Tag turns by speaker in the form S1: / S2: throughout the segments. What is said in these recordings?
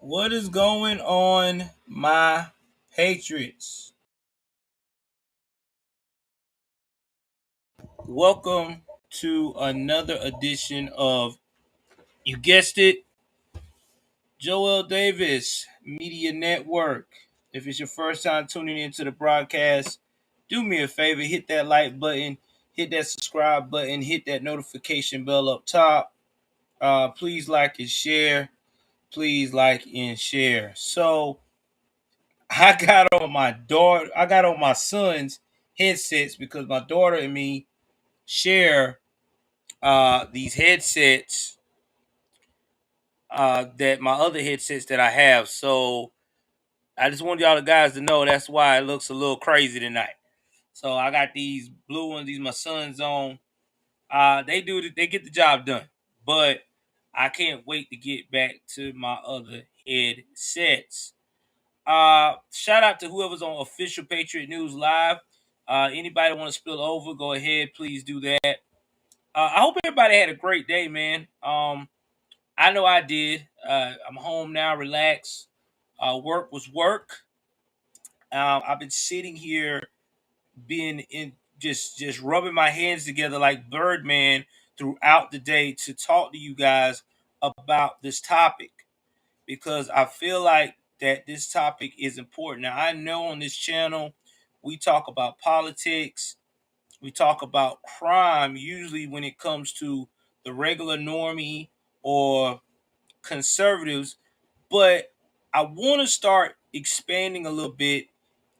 S1: What is going on, my Patriots? Welcome to another edition of, you guessed it, Joel Davis Media Network. If it's your first time tuning into the broadcast, do me a favor, hit that like button, hit that subscribe button, hit that notification bell up top. Please like and share. Please like and share. So, I got on my son's headsets because my daughter and me share these headsets, that my other headsets that I have. So I just want y'all the guys to know that's why it looks a little crazy tonight. So I got these blue ones, these my son's on. They get the job done. But I can't wait to get back to my other headsets. Shout out to whoever's on official Patriot News Live. Anybody want to spill over, go ahead, please do that. I hope everybody had a great day, man. I know I did. I'm home now, relaxed. Work was work. I've been sitting here, being in just rubbing my hands together like Birdman throughout the day to talk to you guys about this topic because I feel like that this topic is important. Now, I know on this channel we talk about politics, we talk about crime, usually when it comes to the regular normie or conservatives, but I want to start expanding a little bit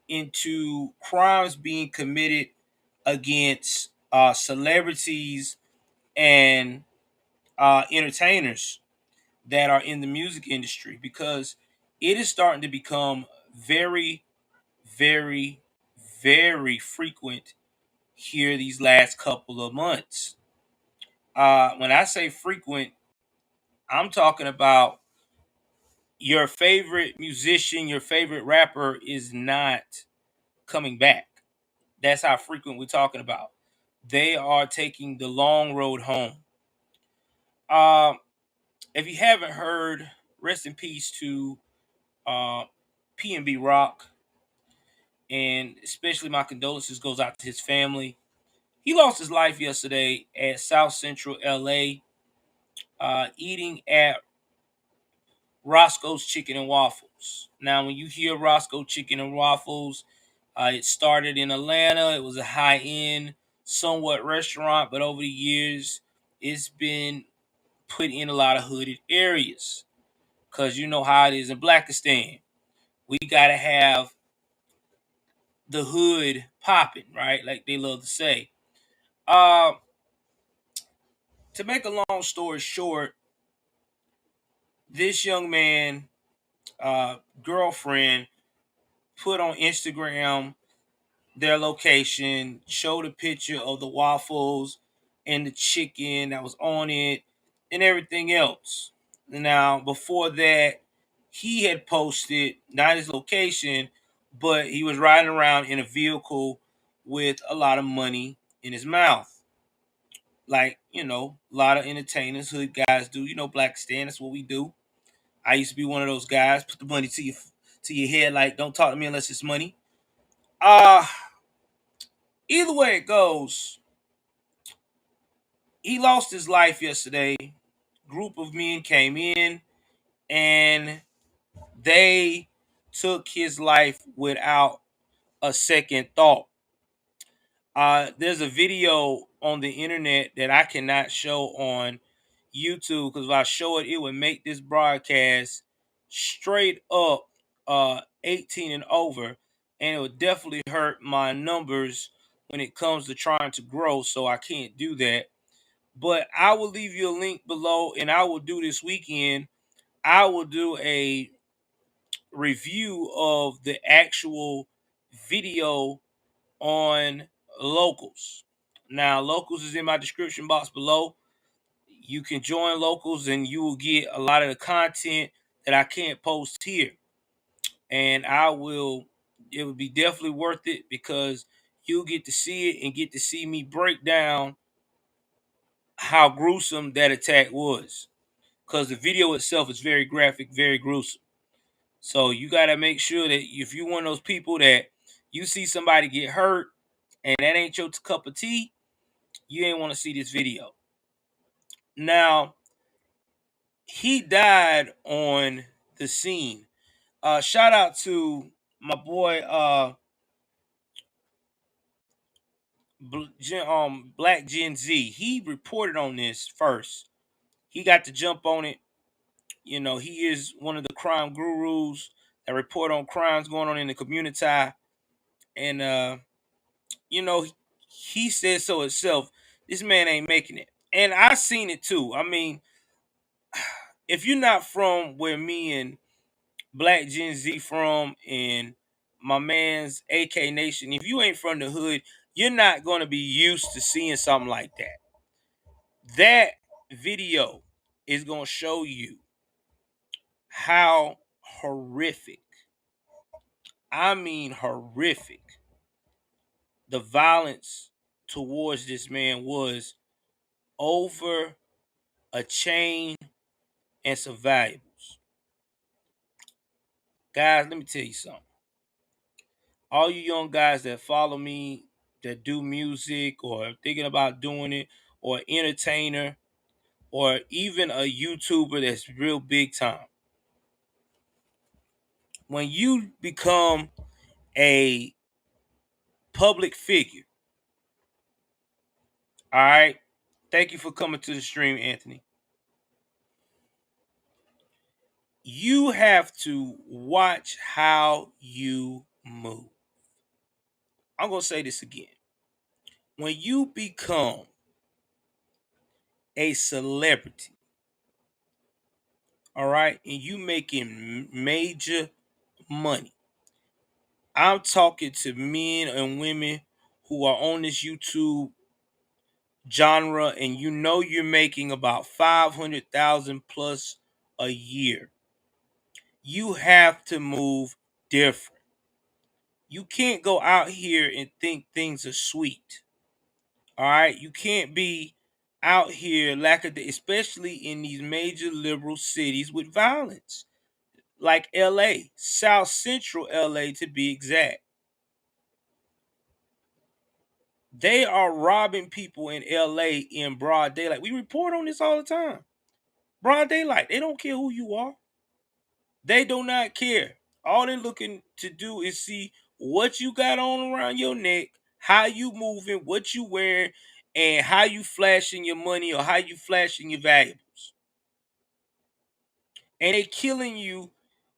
S1: into crimes being committed against celebrities and entertainers that are in the music industry because it is starting to become very, very, very frequent here these last couple of months. When I say frequent, I'm talking about your favorite musician, your favorite rapper is not coming back. That's how frequent we're talking about. They are taking the long road home. Um, if you haven't heard, rest in peace to uh, PNB Rock, and especially my condolences goes out to his family. He lost his life yesterday at South Central LA, eating at Roscoe's Chicken and Waffles. Now, when you hear Roscoe Chicken and Waffles, it started in Atlanta. It was a high-end, somewhat restaurant, but over the years, it's been put in a lot of hooded areas. Because you know how it is in Blackistan. We got to have the hood popping, right? Like they love to say. Uh, to make a long story short, this young man, girlfriend, put on Instagram their location, showed a picture of the waffles and the chicken that was on it and everything else. Now, before that, he had posted not his location, but he was riding around in a vehicle with a lot of money in his mouth. Like, a lot of entertainers, hood guys do. Black stand, that's what we do. I used to be one of those guys, put the money to your head, like, don't talk to me unless it's money. Uh Either way it goes, he lost his life yesterday. Group of men came in and they took his life without a second thought. There's a video on the internet that I cannot show on YouTube because if I show it, it would make this broadcast straight up 18 and over, and it would definitely hurt my numbers when it comes to trying to grow. So I can't do that. But I will leave you a link below, and I will do this weekend. I will do a review of the actual video on Locals. Now, Locals is in my description box below. You can join Locals and you will get a lot of the content that I can't post here. And it would be definitely worth it because you'll get to see it and get to see me break down how gruesome that attack was. Because the video itself is very graphic, very gruesome. So you got to make sure that if you one of those people that you see somebody get hurt and that ain't your cup of tea, you ain't want to see this video. Now, he died on the scene. Shout out to my boy Black Gen Z. He reported on this first. He got to jump on it. You know, he is one of the crime gurus that report on crimes going on in the community. And you know, he said so himself. This man ain't making it. And I seen it too. I mean, if you're not from where me and Black Gen Z from and my man's AK Nation, if you ain't from the hood, you're not going to be used to seeing something like that. That video is going to show you how horrific, I mean horrific, the violence towards this man was over a chain and some valuables. Guys, let me tell you something. All you young guys that follow me, that do music or thinking about doing it, or entertainer, or even a YouTuber that's real big time. When you become a public figure, all right, thank you for coming to the stream, Anthony. You have to watch how you move. I'm going to say this again. When you become a celebrity, all right, and you making major money, I'm talking to men and women who are on this YouTube genre, and you know you're making about 500,000 plus a year. You have to move different. You can't go out here and think things are sweet. All right, you can't be out here especially in these major liberal cities with violence, like LA, South Central LA to be exact. They are robbing people in LA in broad daylight. We report on this all the time. Broad daylight. They don't care who you are. They do not care. All they're looking to do is see what you got on around your neck, how you moving, what you wearing, and how you flashing your money or how you flashing your valuables. And they killing you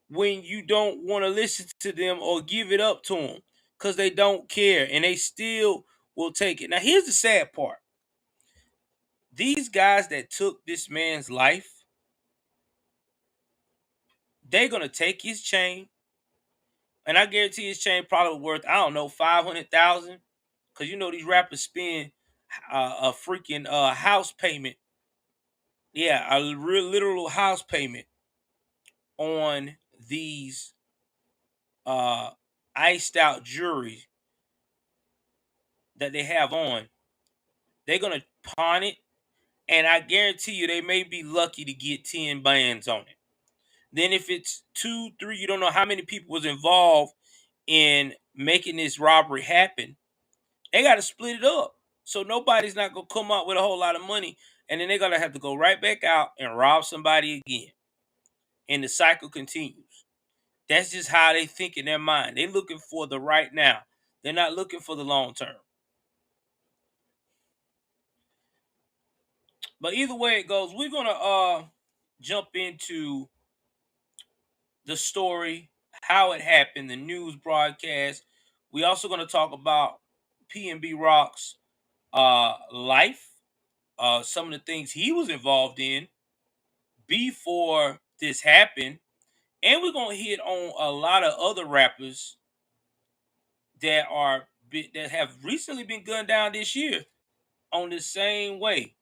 S1: when you don't want to listen to them or give it up to them because they don't care and they still will take it. Now, here's the sad part. These guys that took this man's life, they're going to take his chain. And I guarantee his chain probably worth, I don't know, 500,000. Because you know these rappers spend a freaking house payment. Yeah, a real literal house payment on these iced out jewelry that they have on. They're going to pawn it. And I guarantee you they may be lucky to get 10 bands on it. Then if it's 2, 3, you don't know how many people was involved in making this robbery happen. They got to split it up. So nobody's not going to come out with a whole lot of money. And then they're going to have to go right back out and rob somebody again. And the cycle continues. That's just how they think in their mind. They're looking for the right now. They're not looking for the long term. But either way it goes, we're going to jump into the story, how it happened, the news broadcast. We also going to talk about PNB Rock's life, some of the things he was involved in before this happened, and we're going to hit on a lot of other rappers that have recently been gunned down this year on the same way.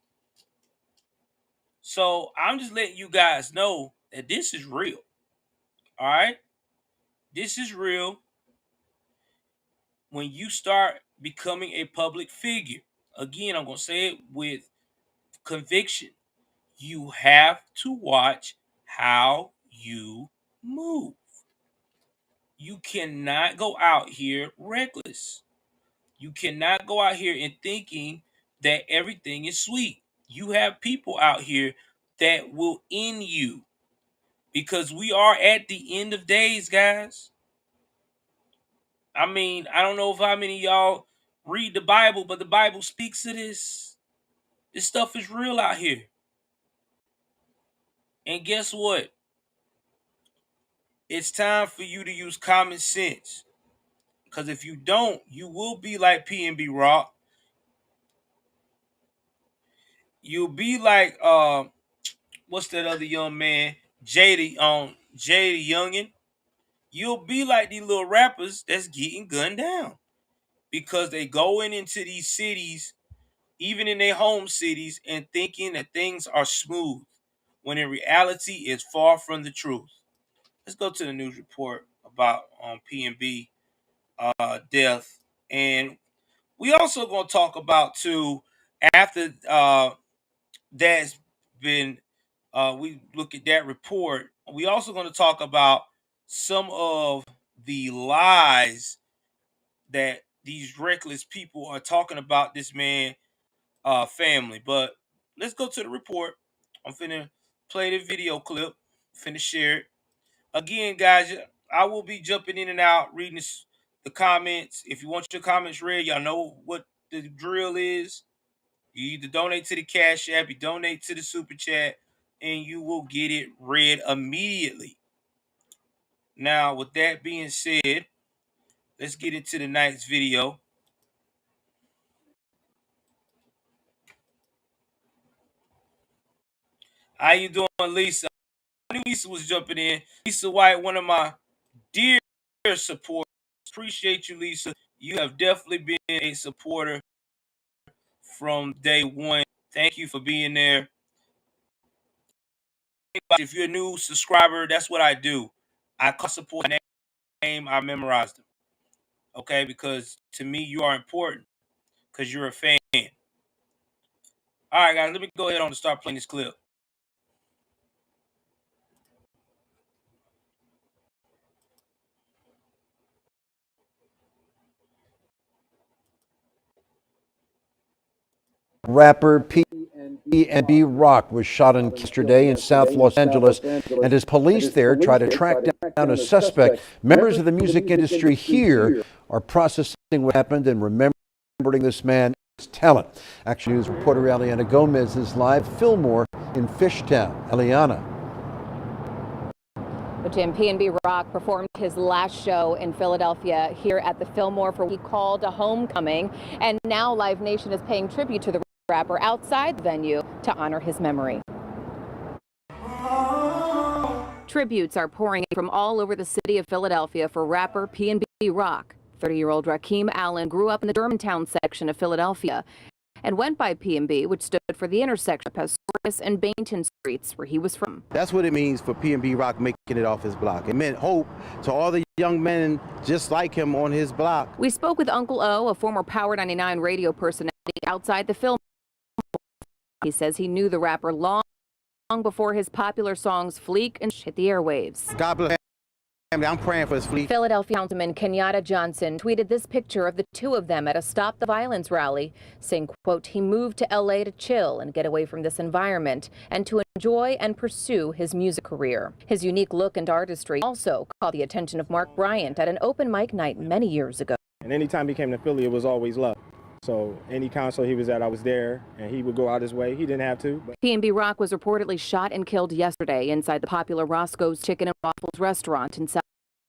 S1: So I'm just letting you guys know that this is real. All right, this is real. When you start becoming a public figure, again, I'm going to say it with conviction, you have to watch how you move. You cannot go out here reckless. You cannot go out here and thinking that everything is sweet. You have people out here that will end you, because we are at the end of days, guys. I mean, I don't know if how many of y'all read the Bible, but the Bible speaks of this. This stuff is real out here. And guess what? It's time for you to use common sense. Because if you don't, you will be like PNB Rock. You'll be like what's that other young man? JD Youngin. You'll be like these little rappers that's getting gunned down. Because they going into these cities, even in their home cities, and thinking that things are smooth, when in reality it's far from the truth. Let's go to the news report about PNB death. And we also going to talk about, too, after that's been, we look at that report, we also going to talk about some of the lies that these reckless people are talking about this man family. But let's go to the report. I'm finna play the video clip, finna share it. Again, guys, I will be jumping in and out, reading the comments. If you want your comments read, y'all know what the drill is. You either donate to the Cash App, you donate to the Super Chat, and you will get it read immediately. Now, with that being said, let's get into the night's video. How you doing, Lisa? I knew Lisa was jumping in. Lisa White, one of my dear supporters. Appreciate you, Lisa. You have definitely been a supporter from day one. Thank you for being there. If you're a new subscriber, that's what I do. I call support name, I memorized them. Okay, because to me you are important because you're a fan. All right, guys, let me go ahead on and start playing this clip.
S2: Rapper PNB Rock was shot on yesterday in South Los Angeles, and as police there try to track down a suspect, members of the music industry here are processing what happened and remembering this man's talent. Action News reporter Eliana Gomez is live Fillmore in Fishtown. Eliana.
S3: Jim, PNB Rock performed his last show in Philadelphia here at the Fillmore for what he called a homecoming. And now Live Nation is paying tribute to the rapper outside the venue to honor his memory. Tributes are pouring in from all over the city of Philadelphia for rapper PNB Rock. 30-year-old Rakim Allen grew up in the Germantown section of Philadelphia and went by PNB, which stood for the intersection of Pastorius and Bainton Streets, where he was from.
S4: That's what it means for PNB Rock making it off his block. It meant hope to all the young men just like him on his block.
S3: We spoke with Uncle O, a former Power 99 radio personality outside the film. He says he knew the rapper long before his popular songs Fleek and hit the airwaves.
S4: God bless him. I'm praying for his fleet.
S3: Philadelphia Councilman Kenyatta Johnson tweeted this picture of the two of them at a Stop the Violence rally, saying, quote, he moved to LA to chill and get away from this environment and to enjoy and pursue his music career. His unique look and artistry also caught the attention of Mark Bryant at an open mic night many years ago.
S5: And anytime he came to Philly, it was always love. So any concert he was at, I was there, and he would go out his way. He didn't have to.
S3: PNB Rock was reportedly shot and killed yesterday inside the popular Roscoe's Chicken and Waffles restaurant in South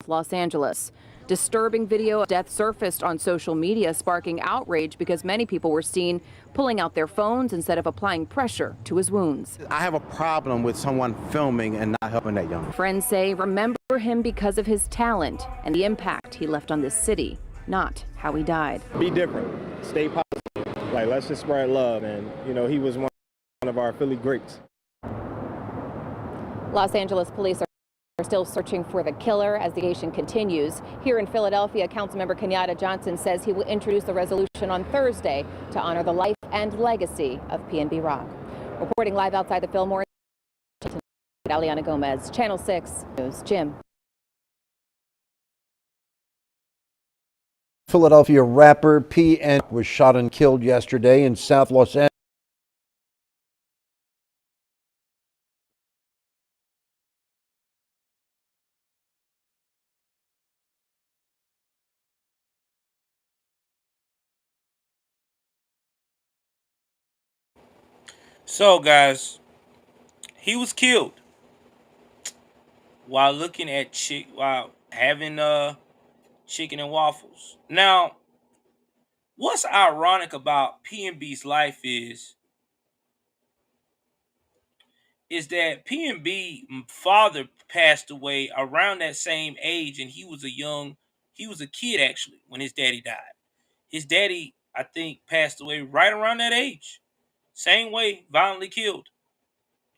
S3: Los Angeles. Disturbing video of death surfaced on social media, sparking outrage because many people were seen pulling out their phones instead of applying pressure to his wounds.
S4: I have a problem with someone filming and not helping that young man.
S3: Friends say remember him because of his talent and the impact he left on this city, not how he died.
S5: Be different. Stay positive. Like, let's just spread love. And, you know, he was one of our Philly greats.
S3: Los Angeles police are still searching for the killer as the investigation continues. Here in Philadelphia, Councilmember Kenyatta Johnson says he will introduce the resolution on Thursday to honor the life and legacy of PNB Rock. Reporting live outside the Fillmore, Eliana Gomez, Channel 6 News. Jim.
S2: Philadelphia rapper PNB was shot and killed yesterday in South Los Angeles.
S1: So, guys, he was killed while looking at while having chicken and waffles. Now, what's ironic about PNB's life is that PNB father passed away around that same age, and he was a kid actually when his daddy died. His daddy, I think, passed away right around that age, same way, violently killed.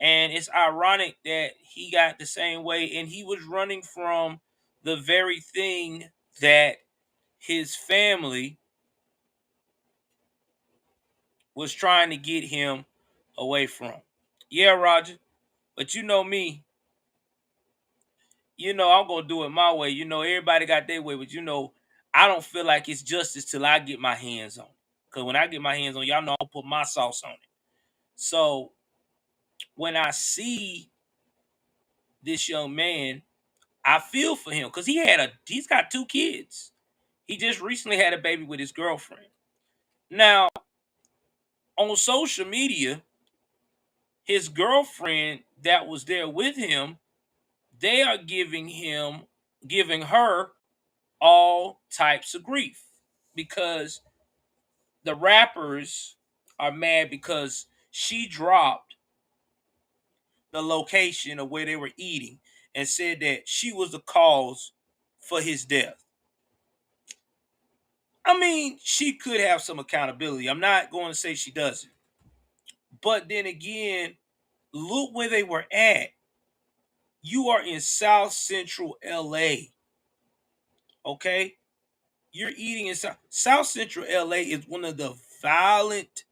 S1: And it's ironic that he got the same way, and he was running from the very thing that his family was trying to get him away from. Yeah, Roger, but you know me, I'm gonna do it my way. Everybody got their way, but I don't feel like it's justice till I get my hands on it. Cause when I get my hands on, y'all know I'll put my sauce on it. So when I see this young man, I feel for him because he's got two kids. He just recently had a baby with his girlfriend. Now, on social media, his girlfriend that was there with him, they are giving her all types of grief because the rappers are mad because she dropped the location of where they were eating and said that she was the cause for his death. I mean, she could have some accountability. I'm not going to say she doesn't. But then again, look where they were at. You are in South Central LA. Okay? You're eating in South Central LA is one of the violent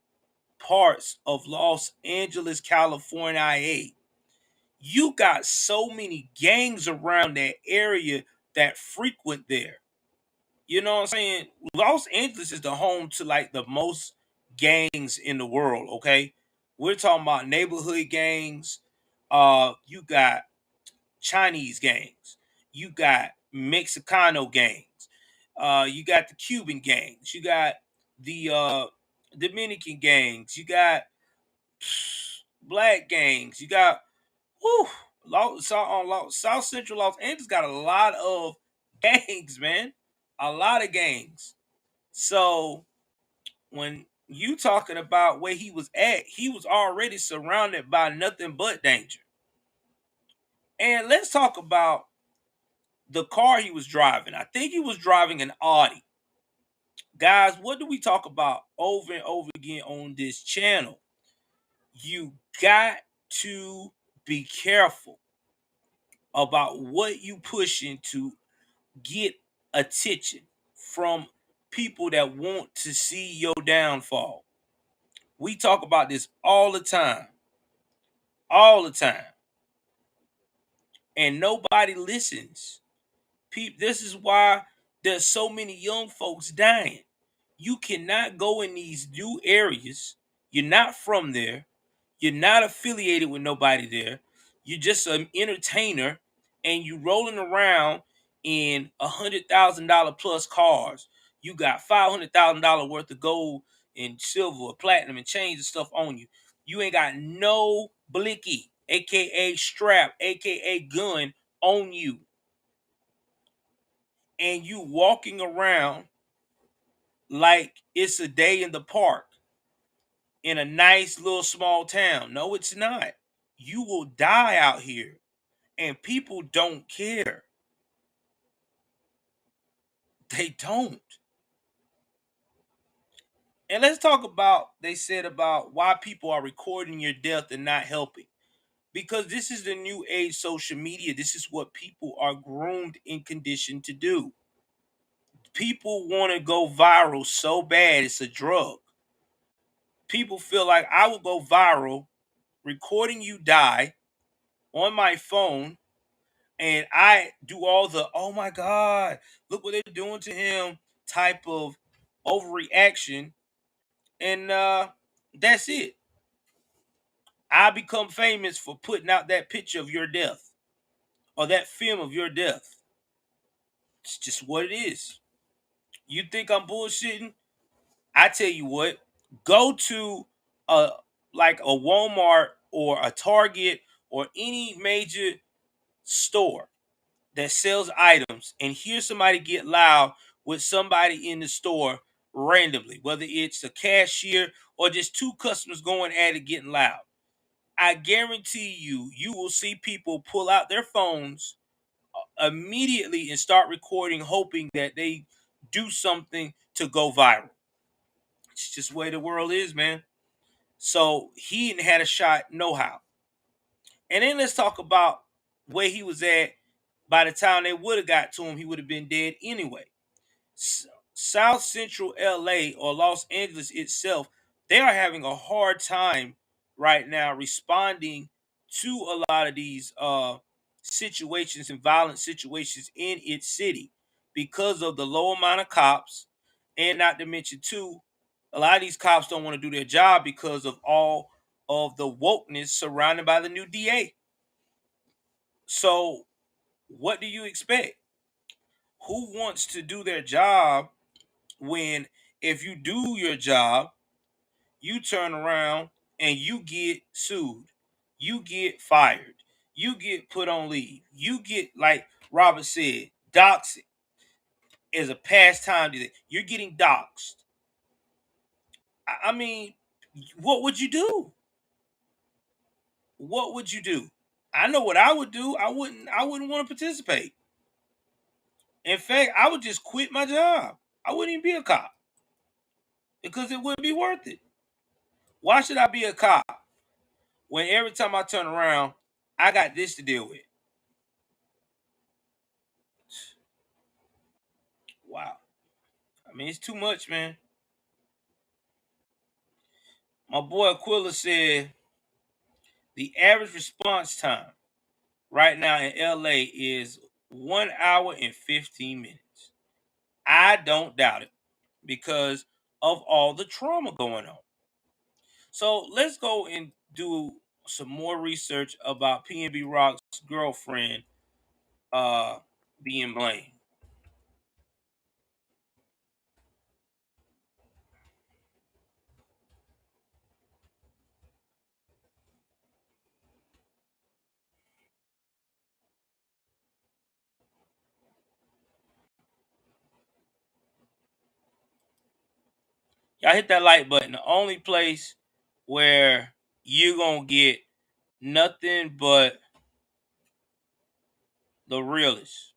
S1: parts of Los Angeles, California. You got so many gangs around that area that frequent there. You know what I'm saying? Los Angeles is the home to like the most gangs in the world, okay? We're talking about neighborhood gangs. You got Chinese gangs. You got Mexicano gangs. You got the Cuban gangs. You got the Dominican gangs. You got black gangs. You got whew, South Central Los Angeles got a lot of gangs, man. A lot of gangs. So when you talking about where he was at, he was already surrounded by nothing but danger. And let's talk about the car he was driving. I think he was driving an Audi. Guys, what do we talk about over and over again on this channel? You got to be careful about what you pushing to get attention from people that want to see your downfall. We talk about this all the time. All the time. And nobody listens. This is why there's so many young folks dying. You cannot go in these new areas. You're not from there. You're not affiliated with nobody there. You're just an entertainer and you rolling around in $100,000 plus cars. You got $500,000 worth of gold and silver, platinum, and chains and stuff on you. You ain't got no blicky, aka strap, aka gun on you. And you walking around like it's a day in the park in a nice little small town. No, it's not. You will die out here, and people don't care. They don't. And let's talk about, they said about why people are recording your death and not helping. Because this is the new age social media. This is what people are groomed and conditioned to do. People want to go viral so bad, it's a drug. People feel like I will go viral recording you die on my phone, and I do all the oh my god, look what they're doing to him type of overreaction, and that's it. I become famous for putting out that picture of your death or that film of your death. It's just what it is. You think I'm bullshitting? I tell you what, go to a like a Walmart or a Target or any major store that sells items and hear somebody get loud with somebody in the store randomly, whether it's a cashier or just two customers going at it getting loud. I guarantee you, you will see people pull out their phones immediately and start recording, hoping that they do something to go viral. It's just the way the world is, man. So he had a shot, no how. And then let's talk about where he was at. By the time they would have got to him, he would have been dead anyway. South Central LA or Los Angeles itself, they are having a hard time right now responding to a lot of these situations and violent situations in its city because of the low amount of cops, and not to mention too, a lot of these cops don't want to do their job because of all of the wokeness surrounded by the new DA. So what do you expect? Who wants to do their job when, if you do your job, you turn around and you get sued, you get fired, you get put on leave, you get, like Robert said, doxed is a pastime. You're getting doxed. I mean, what would you do? What would you do? I know what I would do. I wouldn't want to participate. In fact, I would just quit my job. I wouldn't even be a cop because it wouldn't be worth it. Why should I be a cop when every time I turn around, I got this to deal with? Wow. I mean, it's too much, man. My boy Aquila said the average response time right now in LA is 1 hour and 15 minutes. I don't doubt it because of all the trauma going on. So let's go and do some more research about PNB Rock's girlfriend being blamed. Y'all hit that like button. The only place where you're gonna get nothing but the realest.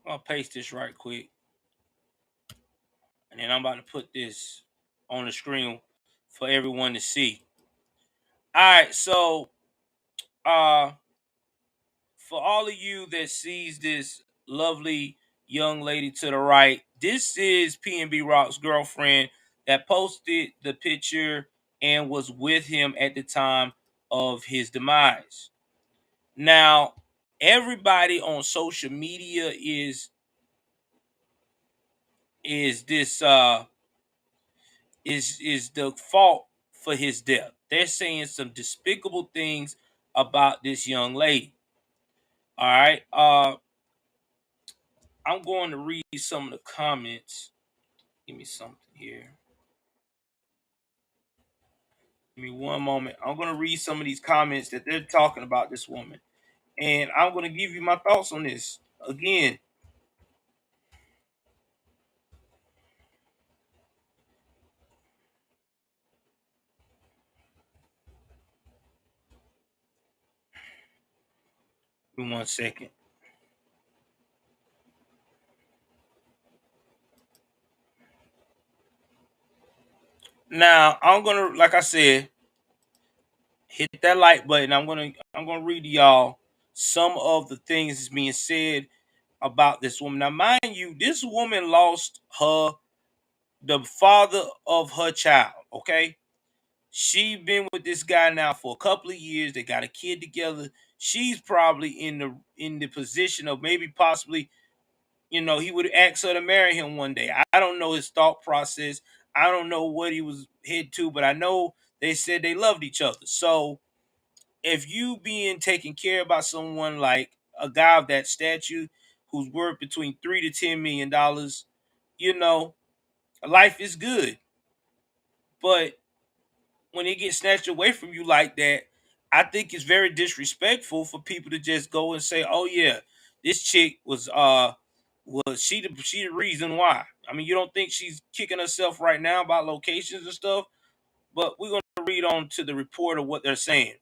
S1: I'll paste this right quick. And then I'm about to put this on the screen for everyone to see. Alright, so for all of you that sees this lovely young lady to the right, this is PNB Rock's girlfriend that posted the picture and was with him at the time of his demise. Now, everybody on social media is this is the fault for his death. They're saying some despicable things about this young lady. All right. I'm going to read some of the comments. Give me something here. Give me one moment. I'm going to read some of these comments that they're talking about this woman. And I'm going to give you my thoughts on this. Again, give me 1 second. Now, I'm going to, like I said, hit that like button. I'm gonna read to y'all some of the things that's being said about this woman. Now, mind you, this woman lost the father of her child. Okay, She been with this guy now for a couple of years. They got a kid together. She's probably in the position of maybe possibly, he would ask her to marry him one day. I don't know his thought process. I don't know what he was head to, but I know they said they loved each other. So if you being taken care of by someone like a guy of that stature who's worth between $3 to $10 million, you know, life is good. But when it gets snatched away from you like that, I think it's very disrespectful for people to just go and say, "Oh yeah, this chick was she the reason why." I mean, you don't think she's kicking herself right now about locations and stuff, but we're gonna read on to the report of what they're saying.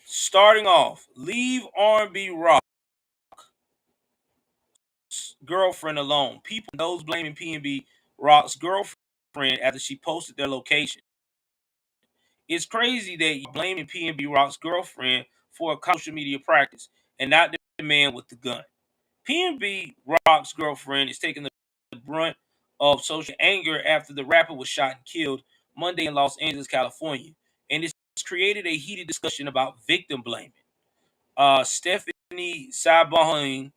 S1: Starting off, leave R&B Rock girlfriend alone. People those blaming PNB Rock's girlfriend after she posted their location. It's crazy that you're blaming PNB Rock's girlfriend for a social media practice and not the man with the gun. PNB Rock's girlfriend is taking the brunt of social anger after the rapper was shot and killed Monday in Los Angeles, California. And it's created a heated discussion about victim blaming. Stephanie Sabahing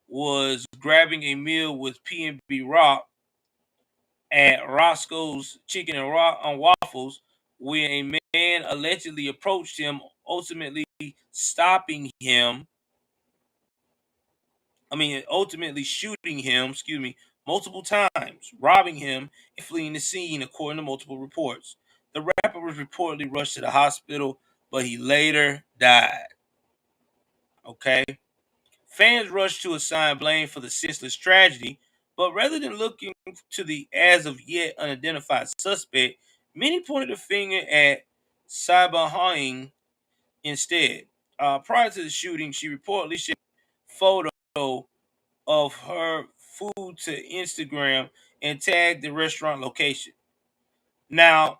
S1: was grabbing a meal with PNB Rock at Roscoe's Chicken and Waffles when a man allegedly approached him, ultimately stopping him. Ultimately shooting him, multiple times, robbing him, and fleeing the scene, according to multiple reports. The rapper was reportedly rushed to the hospital, but he later died. Okay. Fans rushed to assign blame for the senseless tragedy, but rather than looking to the as of yet unidentified suspect, many pointed a finger at Cyberhawing instead. Prior to the shooting, she reportedly shared a photo of her food to Instagram and tagged the restaurant location. Now,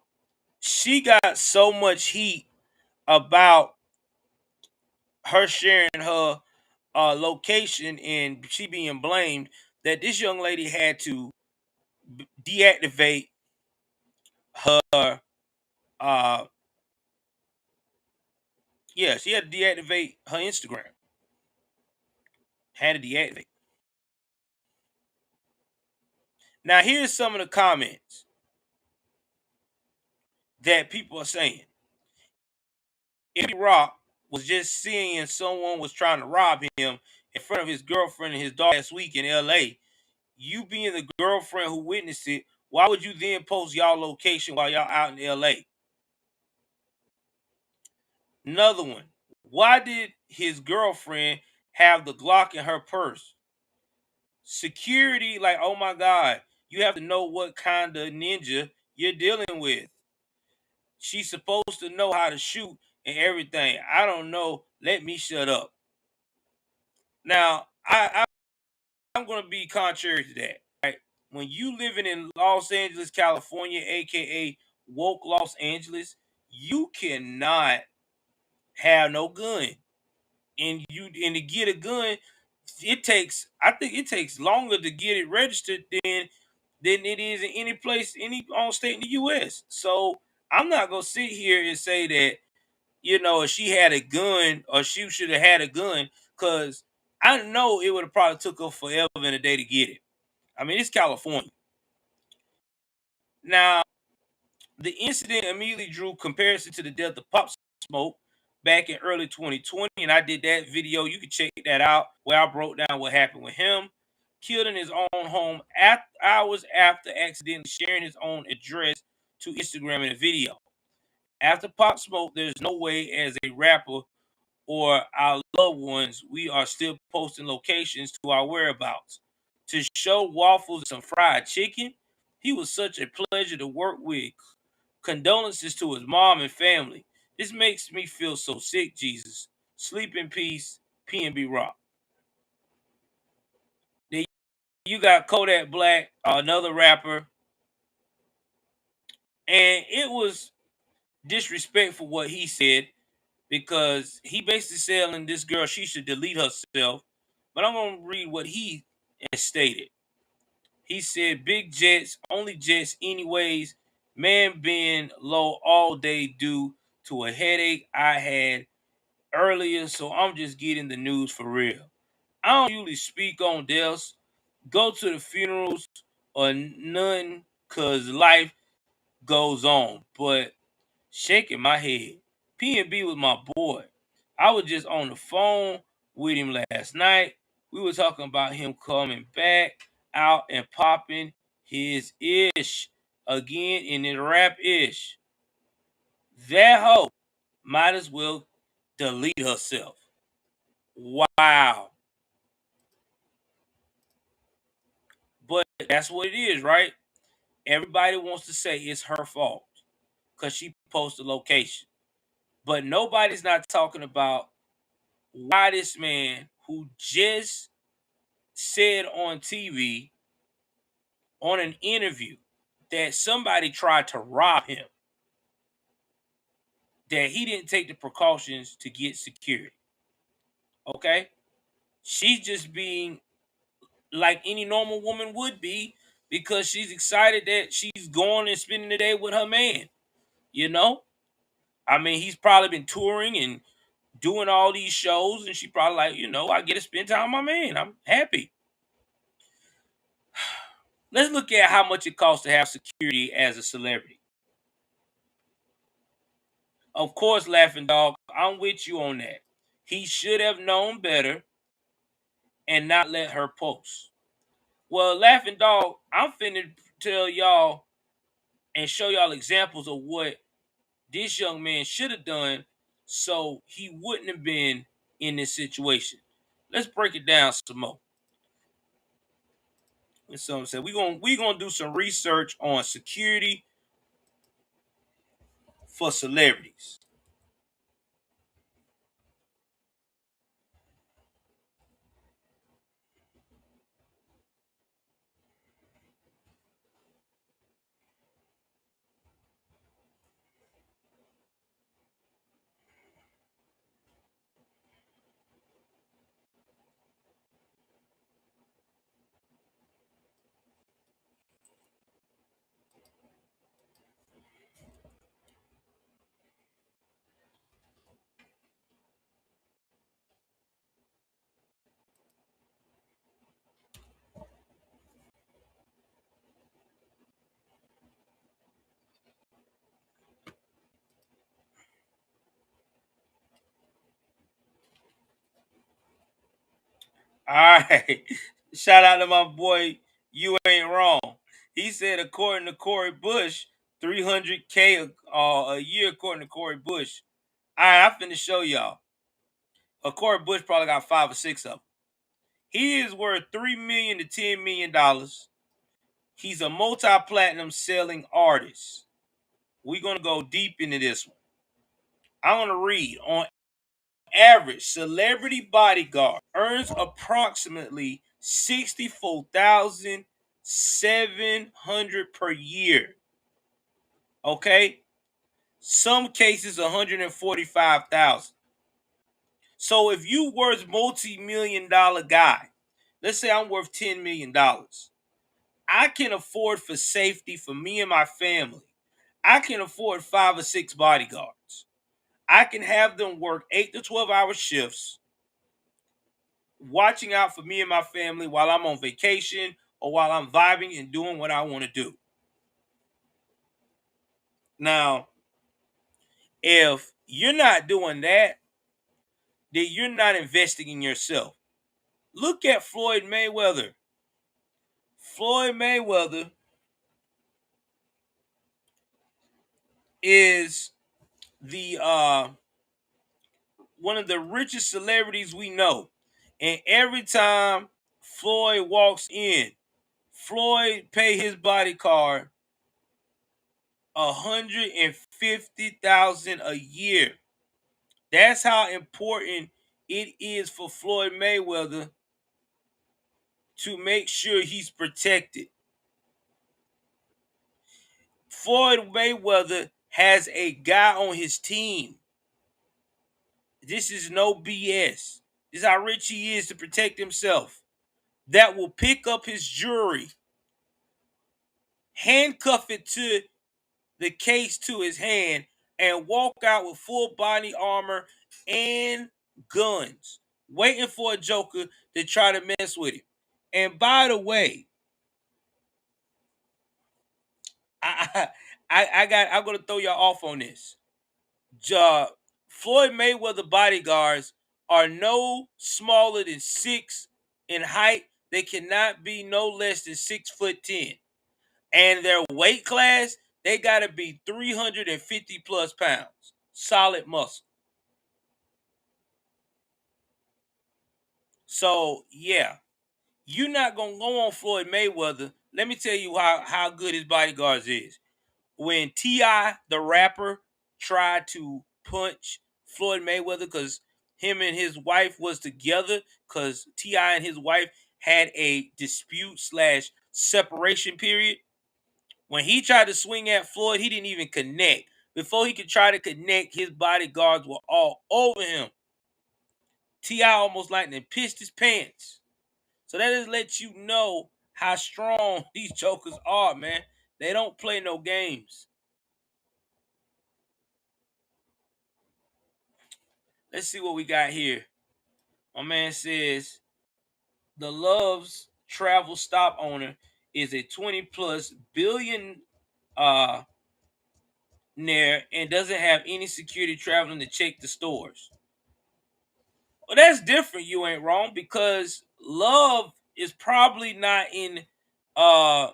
S1: she got so much heat about her sharing her location and she being blamed that this young lady had to deactivate her uh she had to deactivate her Instagram. Had to deactivate. Now here's some of the comments that people are saying. If Rock was just seeing someone was trying to rob him in front of his girlfriend and his dog last week in LA, you being the girlfriend who witnessed it, why would you then post y'all location while y'all out in LA? Another one. Why did his girlfriend have the Glock in her purse? Security, like, oh my God, you have to know what kind of ninja you're dealing with. She's supposed to know how to shoot and everything. I don't know. Let me shut up. Now, I'm going to be contrary to that. Right? When you living in Los Angeles, California, aka woke Los Angeles, you cannot have no gun. And to get a gun, I think it takes longer to get it registered than it is in any place, any state in the US. So I'm not gonna sit here and say that, if she had a gun or she should have had a gun, because I know it would have probably took her forever and a day to get it. I mean, it's California. Now, the incident immediately drew comparison to the death of Pop Smoke back in early 2020, and I did that video. You can check that out where I broke down what happened with him. Killed in his own home hours after accidentally sharing his own address to Instagram in a video. After Pop Smoke, there's no way as a rapper or our loved ones, we are still posting locations to our whereabouts. To show waffles and some fried chicken, he was such a pleasure to work with. Condolences to his mom and family. This makes me feel so sick, Jesus. Sleep in peace, PNB Rock. Then you got Kodak Black, another rapper. And it was disrespectful what he said because he basically telling this girl she should delete herself. But I'm going to read what he stated. He said, big jets, only jets anyways. Man being low all day due to a headache I had earlier, so I'm just getting the news for real. I don't usually speak on deaths, go to the funerals or none, cause life goes on. But shaking my head. PNB was my boy. I was just on the phone with him last night. We were talking about him coming back out and popping his ish again in his rap ish. That hoe might as well delete herself. Wow. But that's what it is, right? Everybody wants to say it's her fault because she posted location. But nobody's not talking about why this man who just said on TV on an interview that somebody tried to rob him, that he didn't take the precautions to get security. Okay? She's just being like any normal woman would be because she's excited that she's going and spending the day with her man. You know? I mean, he's probably been touring and doing all these shows, and she probably like, I get to spend time with my man. I'm happy. Let's look at how much it costs to have security as a celebrity. Of course, Laughing Dog, I'm with you on that. He should have known better and not let her post. Well, Laughing Dog, I'm finna tell y'all and show y'all examples of what this young man should have done so he wouldn't have been in this situation. Let's break it down some more. And so I'm saying we gonna do some research on security for celebrities. All right. Shout out to my boy, You Ain't Wrong. He said, according to Corey Bush, 300K a year, according to Corey Bush. All right, I'm finna show y'all. Corey Bush probably got 5 or 6 of them. He is worth $3 million to $10 million. He's a multi-platinum selling artist. We're going to go deep into this one. I'm going to read. On average, celebrity bodyguard earns approximately $64,700 per year. Okay? Some cases $145,000. So if you worth multi-million dollar guy, let's say I'm worth $10 million. I can afford for safety for me and my family. I can afford 5 or 6 bodyguards. I can have them work 8 to 12-hour shifts, watching out for me and my family while I'm on vacation or while I'm vibing and doing what I want to do. Now, if you're not doing that, then you're not investing in yourself. Look at Floyd Mayweather. Floyd Mayweather is the one of the richest celebrities we know. And every time Floyd walks in, Floyd pay his bodyguard $150,000 a year. That's how important it is for Floyd Mayweather to make sure he's protected. Floyd Mayweather has a guy on his team. This is no BS. This is how rich he is to protect himself. That will pick up his jewelry, handcuff it to the case to his hand and walk out with full body armor and guns, waiting for a joker to try to mess with him. And by the way, I'm gonna throw y'all off on this. Floyd Mayweather bodyguards are no smaller than 6 in height. They cannot be no less than 6'10". And their weight class, they gotta be 350 plus pounds. Solid muscle. So yeah, you're not gonna go on Floyd Mayweather. Let me tell you how good his bodyguards is. When T.I. the rapper tried to punch Floyd Mayweather because him and his wife was together, because T.I. and his wife had a dispute slash separation period. When he tried to swing at Floyd, he didn't even connect. Before he could try to connect, his bodyguards were all over him. T.I. almost like them pissed his pants. So that just lets you know how strong these jokers are, man. They don't play no games. Let's see what we got here. My man says the Love's travel stop owner is a 20 plus billion nair and doesn't have any security traveling to check the stores. Well, that's different. You ain't wrong, because Love is probably not in uh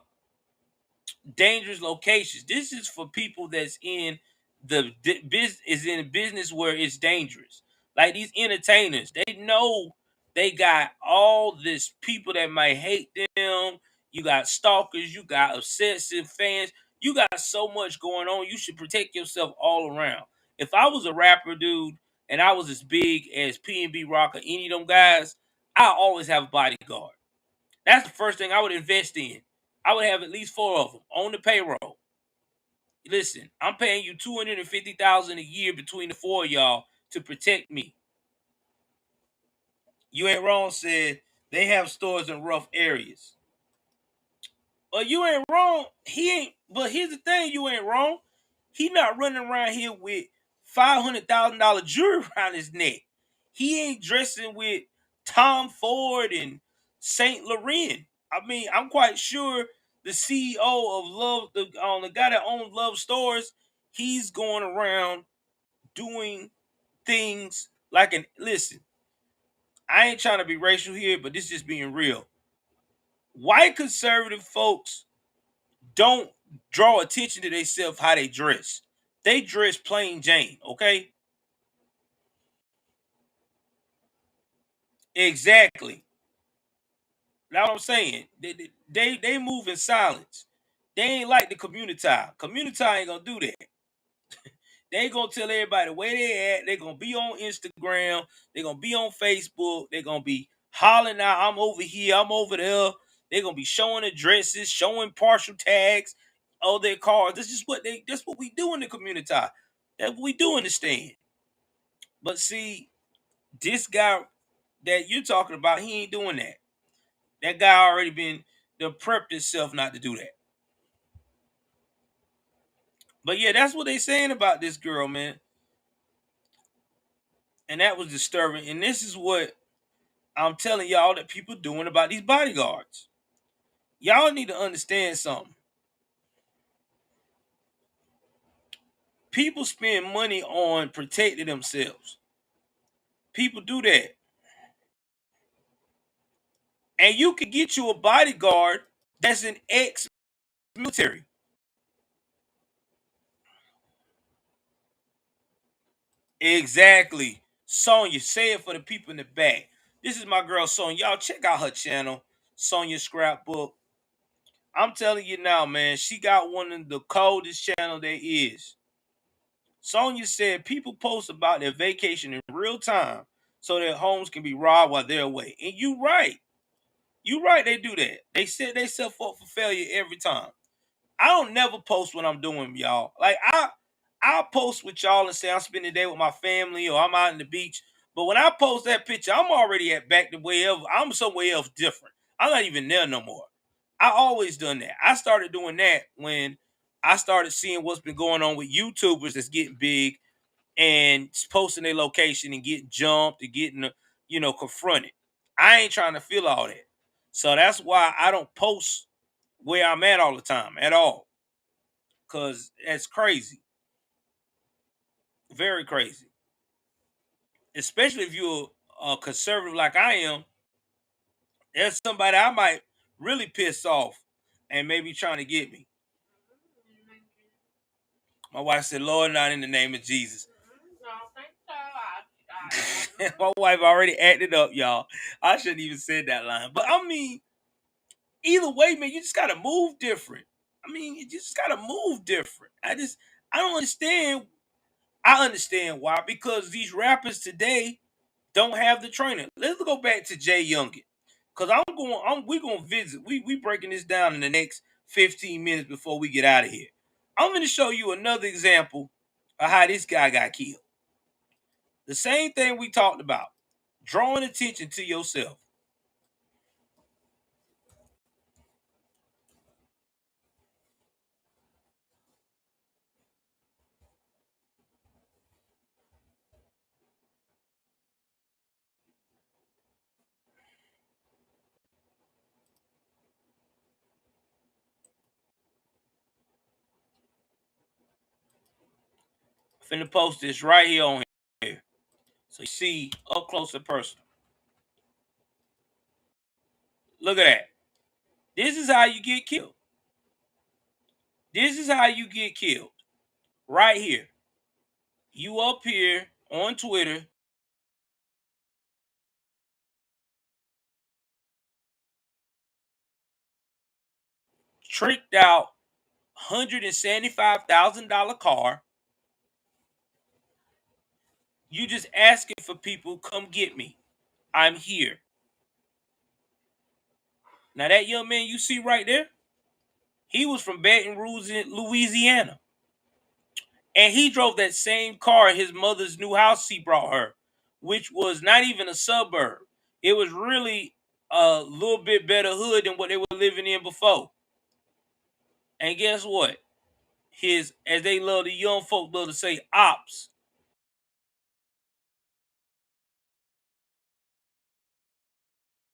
S1: dangerous locations. This is for people that's in the business, is in a business where it's dangerous. Like these entertainers, they know they got all this people that might hate them. You got stalkers, you got obsessive fans, you got so much going on. You should protect yourself all around. If I was a rapper, dude, and I was as big as PNB Rock or any of them guys, I always have a bodyguard. That's the first thing I would invest in. I would have at least 4 of them on the payroll. Listen, I'm paying you $250,000 a year between the 4 of y'all to protect me. You ain't wrong said they have stores in rough areas. Well, you ain't wrong. He ain't. But here's the thing: you ain't wrong. He not running around here with $500,000 jewelry around his neck. He ain't dressing with Tom Ford and Saint Laurent. I mean, I'm quite sure the CEO of Love, the guy that owns Love Stores, he's going around doing things like an. Listen, I ain't trying to be racial here, but this is just being real. White conservative folks don't draw attention to themselves how they dress. They dress plain Jane, okay? Exactly. That's what I'm saying. They move in silence. They ain't like the community. Community ain't gonna do that. They gonna tell everybody where they at. They gonna be on Instagram. They gonna be on Facebook. They gonna be hollering out, I'm over here, I'm over there. They gonna be showing addresses, showing partial tags of their cars. That's what we do in the community. That's what we do in the stand. But see, this guy that you're talking about, he ain't doing that. That guy already been prepped himself not to do that. But yeah, that's what they saying about this girl, man. And that was disturbing. And this is what I'm telling y'all that people doing about these bodyguards. Y'all need to understand something. People spend money on protecting themselves. People do that. And you can get you a bodyguard that's an ex-military. Exactly. Sonya, say it for the people in the back. This is my girl Sonya. Y'all check out her channel, Sonya Scrapbook. I'm telling you now, man, she got one of the coldest channel there is. Sonya said people post about their vacation in real time so their homes can be robbed while they're away. And you right. You right, they do that. They set themselves up for failure every time. I don't never post what I'm doing, y'all. Like I'll post with y'all and say I'm spending the day with my family or I'm out in the beach. But when I post that picture, I'm already at back to wherever. I'm somewhere else different. I'm not even there no more. I always done that. I started doing that when I started seeing what's been going on with YouTubers that's getting big and posting their location and getting jumped and getting, confronted. I ain't trying to feel all that. So that's why I don't post where I'm at all the time at all. Cause that's crazy. Very crazy. Especially if you're a conservative like I am, there's somebody I might really piss off and maybe trying to get me. My wife said, Lord, not in the name of Jesus. My wife already acted up, y'all. I shouldn't even said that line. But I mean, either way, man, you just gotta move different. I mean, you just gotta move different. I don't understand. I understand why, because these rappers today don't have the training. Let's go back to Jay Youngin. Cause we gonna visit. We breaking this down in the next 15 minutes before we get out of here. I'm gonna show you another example of how this guy got killed. The same thing we talked about. Drawing attention to yourself. I'm finna post this right here on here. So you see up close and personal. Look at that. This is how you get killed. This is how you get killed. Right here. You up here on Twitter. Tricked out $175,000 car. You just asking for people, come get me. I'm here. Now that young man you see right there, he was from Baton Rouge, Louisiana. And he drove that same car his mother's new house he brought her, which was not even a suburb. It was really a little bit better hood than what they were living in before. And guess what? His, as they love, the young folk love to say, ops.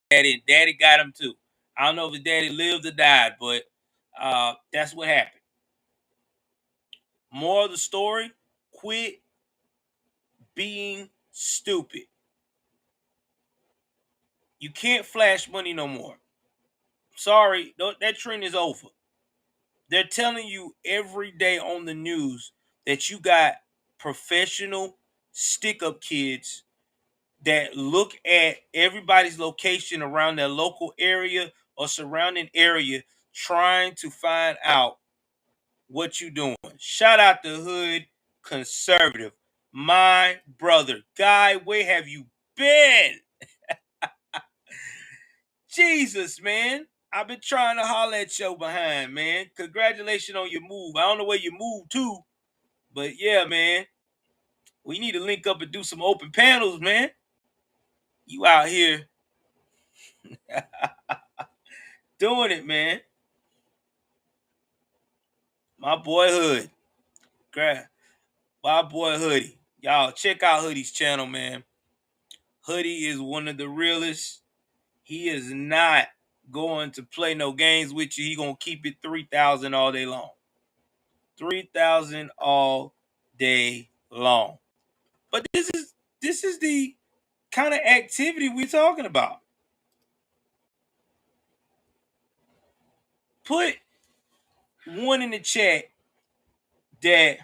S1: Daddy got him too. I don't know if his daddy lived or died, but that's what happened. More of the story: quit being stupid. You can't flash money no more. Sorry, that trend is over. They're telling you every day on the news that you got professional stick up kids that look at everybody's location around their local area or surrounding area trying to find out what you doing. Shout out to Hood Conservative. My brother. Guy, where have you been? Jesus, man. I've been trying to holler at your behind, man. Congratulations on your move. I don't know where you moved to, but yeah, man. We need to link up and do some open panels, man. You out here doing it, man. My boy Hood. My boy Hoodie. Y'all check out Hoodie's channel, man. Hoodie is one of the realest. He is not going to play no games with you. He gonna keep it 3,000 all day long. 3,000 all day long. But this is the kind of activity we're talking about. Put one in the chat that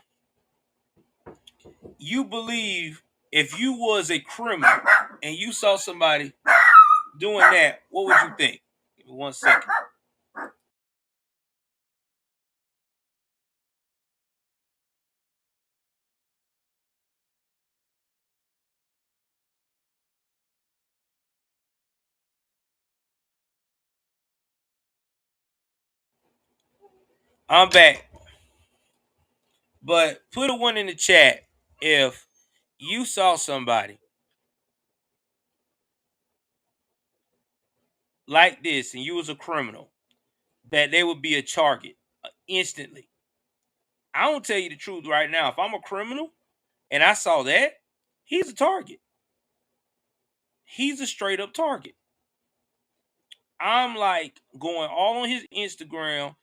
S1: you believe if you was a criminal and you saw somebody doing that, what would you think? Give me 1 second. I'm back. But put a one in the chat if you saw somebody like this and you was a criminal, that they would be a target instantly. I'm gonna tell you the truth right now. If I'm a criminal and I saw that, he's a target. He's a straight up target. I'm like going all on his Instagram,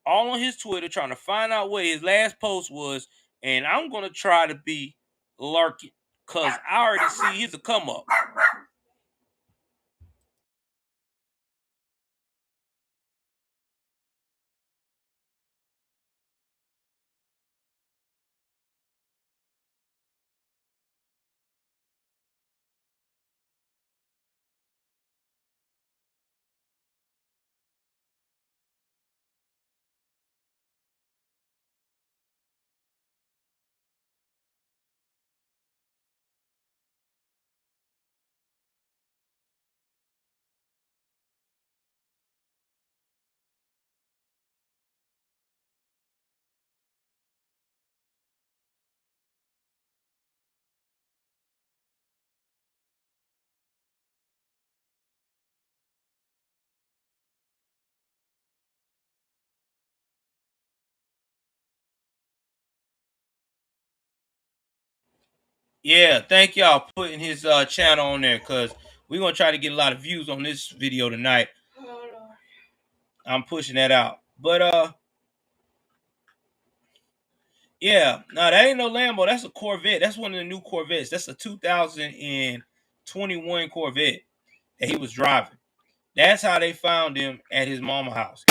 S1: all on his Twitter, trying to find out what his last post was, and I'm gonna try to be lurking because I already see he's a come up. Yeah, thank y'all for putting his channel on there because we're gonna try to get a lot of views on this video tonight. I'm pushing that out. But yeah, no, that ain't no Lambo. That's a Corvette. That's one of the new Corvettes. That's a 2021 Corvette that he was driving. That's how they found him at his mama house.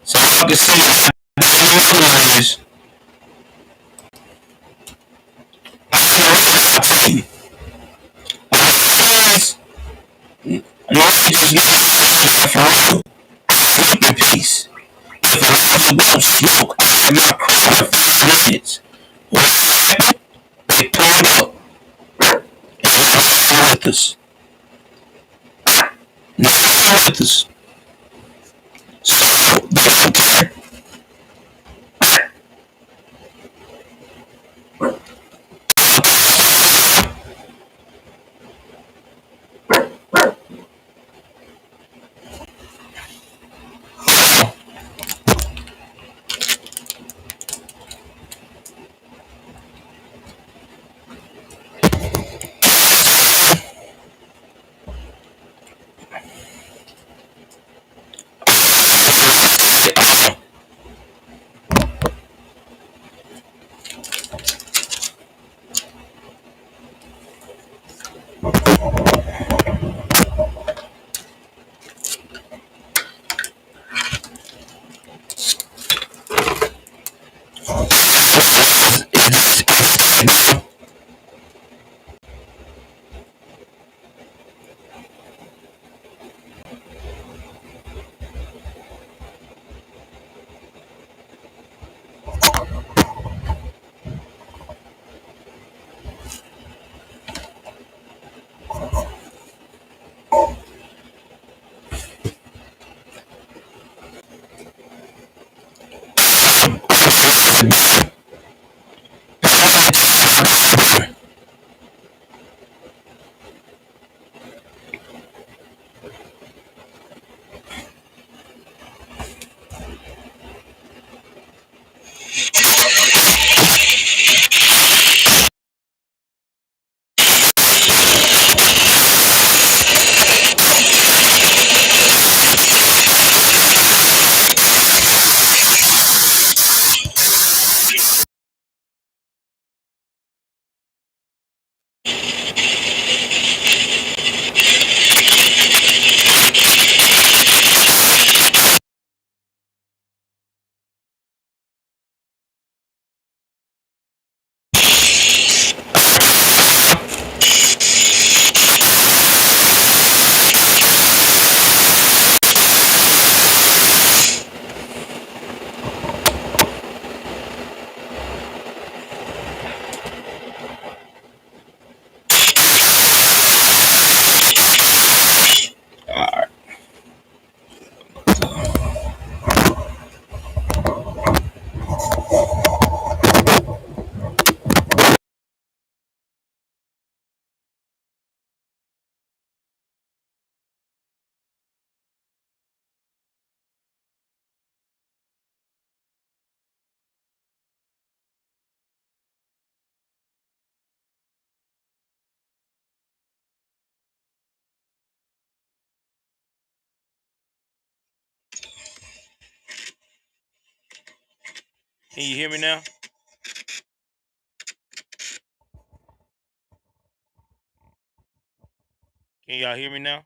S1: So I can see peace. Smoke in my car for 5 minutes. They pulled up and with us. Not with us. So they don't care. Can you hear me now? Can y'all hear me now?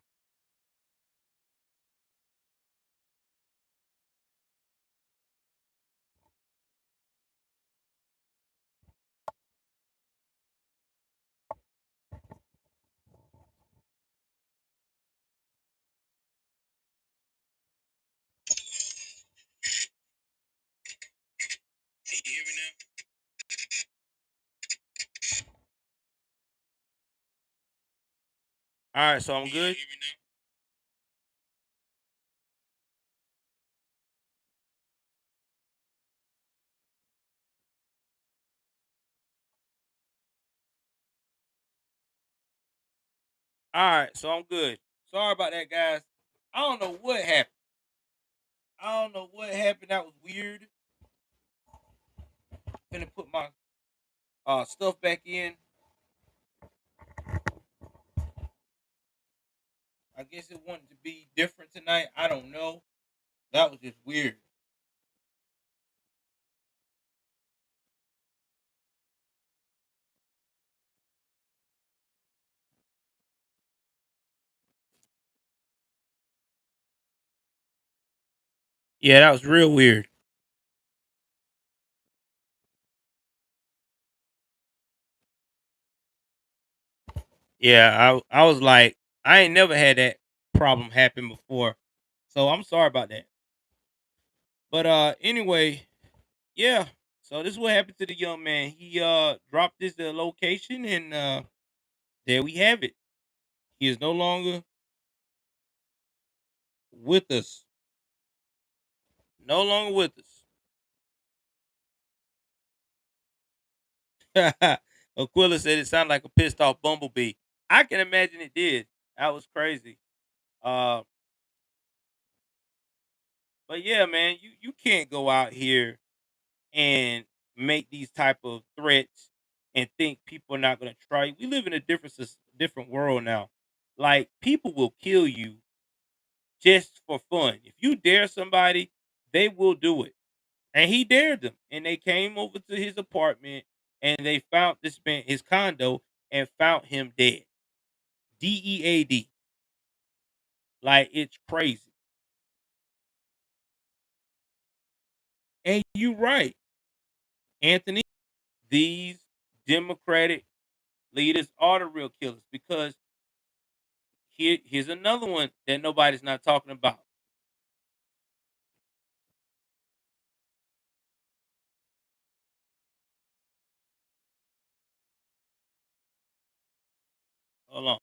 S1: Can you hear me now? All right, so I'm good. All right, so I'm good. Sorry about that, guys. I don't know what happened. I don't know what happened. That was weird. Finna put my stuff back in. I guess it wanted to be different tonight. I don't know. That was just weird. Yeah, that was real weird. Yeah, I was like, I ain't never had that problem happen before. So I'm sorry about that. But anyway, yeah. So this is what happened to the young man. He dropped this location and there we have it. He is no longer with us. No longer with us. Aquila said it sounded like a pissed off bumblebee. I can imagine it did. That was crazy. Uh, but yeah, man, you can't go out here and make these type of threats and think people are not going to try you. We live in a different world now. Like people will kill you just for fun. If you dare somebody, they will do it. And he dared them. And they came over to his apartment and they found this man, his condo, and found him dead. DEAD. Like it's crazy. And you right, Anthony. These Democratic leaders are the real killers because here's another one that nobody's not talking about. Hold on.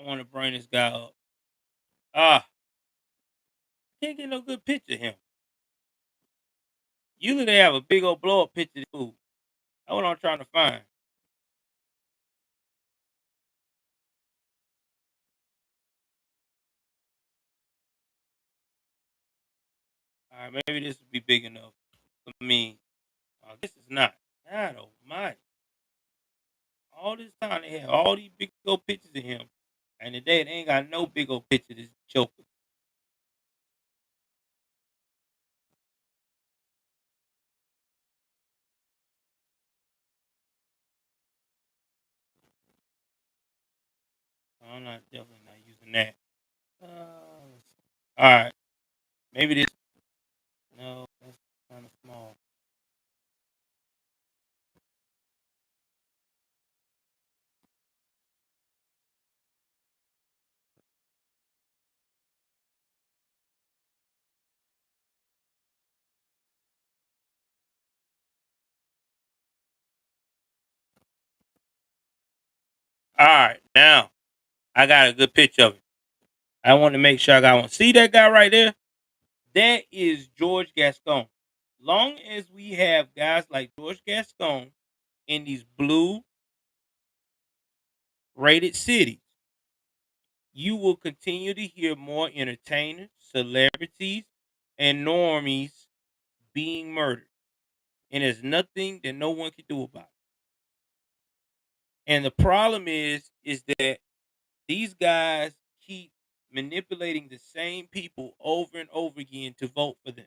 S1: I want to bring this guy up. Ah, can't get no good picture of him. Usually they have a big old blow up picture of this fool. That's what I'm trying to find. All right, maybe this would be big enough for me. This is not. God almighty. All this time they have all these big old pictures of him. And today they ain't got no big old picture of this joker. I'm not definitely not using that. All right. Maybe this. No, that's kind of small. All right. Now I got a good picture of him. I want to make sure I got one. See that guy right there? That is George Gascon. Long as we have guys like George Gascon in these blue rated cities, you will continue to hear more entertainers, celebrities, and normies being murdered. And there's nothing that no one can do about it. And the problem is that these guys keep manipulating the same people over and over again to vote for them.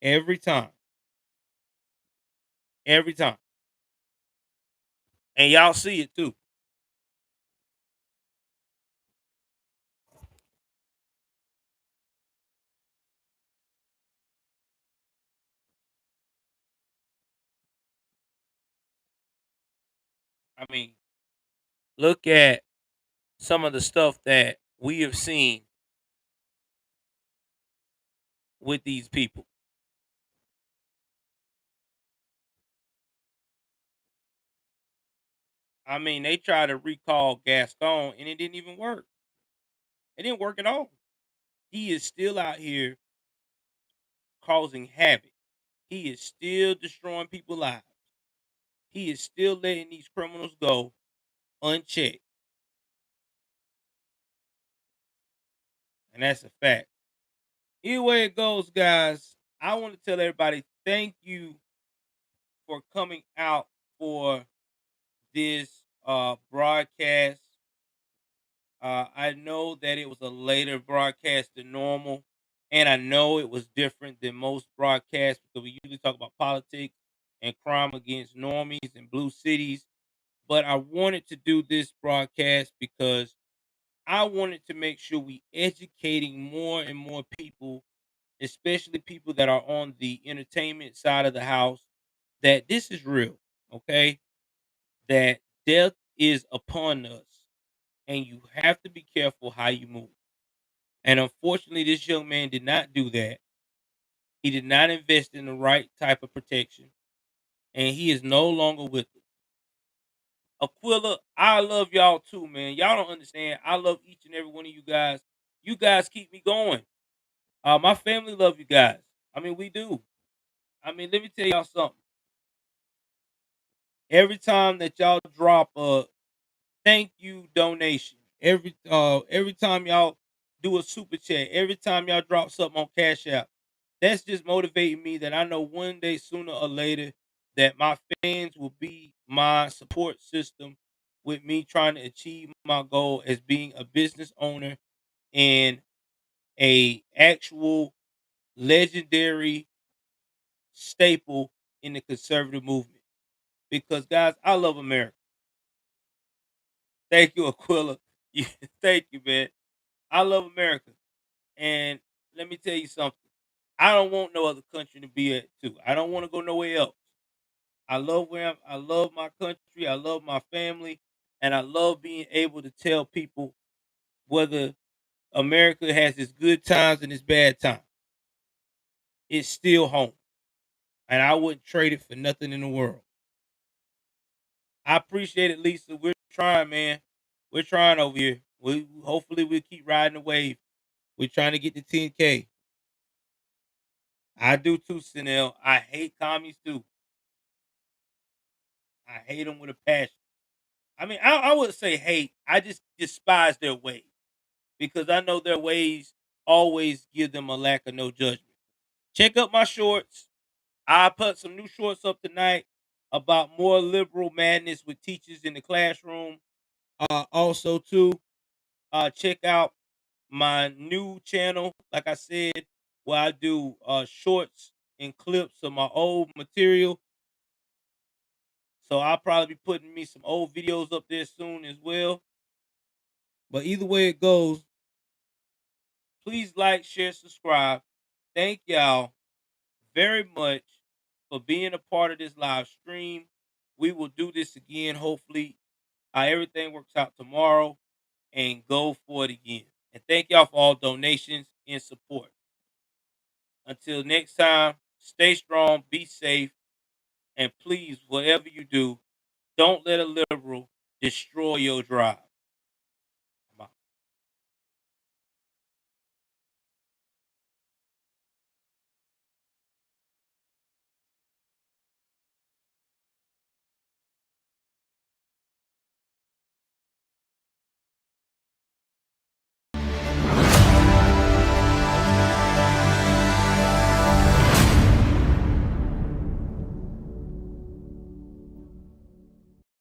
S1: Every time. Every time. And y'all see it too. I mean, look at some of the stuff that we have seen with these people. I mean, they tried to recall Gascon and it didn't even work. It didn't work at all. He is still out here causing havoc. He is still destroying people's lives. He is still letting these criminals go unchecked. And that's a fact. Either way it goes, guys, I want to tell everybody thank you for coming out for this broadcast. I know that it was a later broadcast than normal, and I know it was different than most broadcasts because we usually talk about politics and crime against normies and blue cities. But I wanted to do this broadcast because I wanted to make sure we educating more and more people, especially people that are on the entertainment side of the house, that this is real, okay? That death is upon us, and you have to be careful how you move. And unfortunately, this young man did not do that. He did not invest in the right type of protection, and he is no longer with us. Aquila, I love y'all too, man. Y'all don't understand. I love each and every one of you guys. You guys keep me going. My family love you guys. I mean, we do. I mean, let me tell y'all something. Every time that y'all drop a thank you donation, every time y'all do a super chat, every time y'all drop something on Cash App, that's just motivating me that I know one day sooner or later that my fans will be my support system with me trying to achieve my goal as being a business owner and a actual legendary staple in the conservative movement. Because guys, I love America. Thank you, Aquila. Thank you, man. I love America. And let me tell you something. I don't want no other country to be at too. I don't want to go nowhere else. I love my country. I love my family, and I love being able to tell people whether America has its good times and its bad times. It's still home, and I wouldn't trade it for nothing in the world. I appreciate it, Lisa. We're trying, man. We're trying over here. We hopefully we'll keep riding the wave. We're trying to get to 10K. I do too, Chanel. I hate commies too. I hate them with a passion. I mean, I wouldn't say hate. I just despise their ways because I know their ways always give them a lack of no judgment. Check out my shorts. I put some new shorts up tonight about more liberal madness with teachers in the classroom. Also, too, check out my new channel, like I said, where I do shorts and clips of my old material. So I'll probably be putting me some old videos up there soon as well. But either way it goes, please like, share, subscribe. Thank y'all very much for being a part of this live stream. We will do this again, hopefully. Everything works out tomorrow and go for it again. And thank y'all for all donations and support. Until next time, stay strong, be safe, and please, whatever you do, don't let a liberal destroy your drive.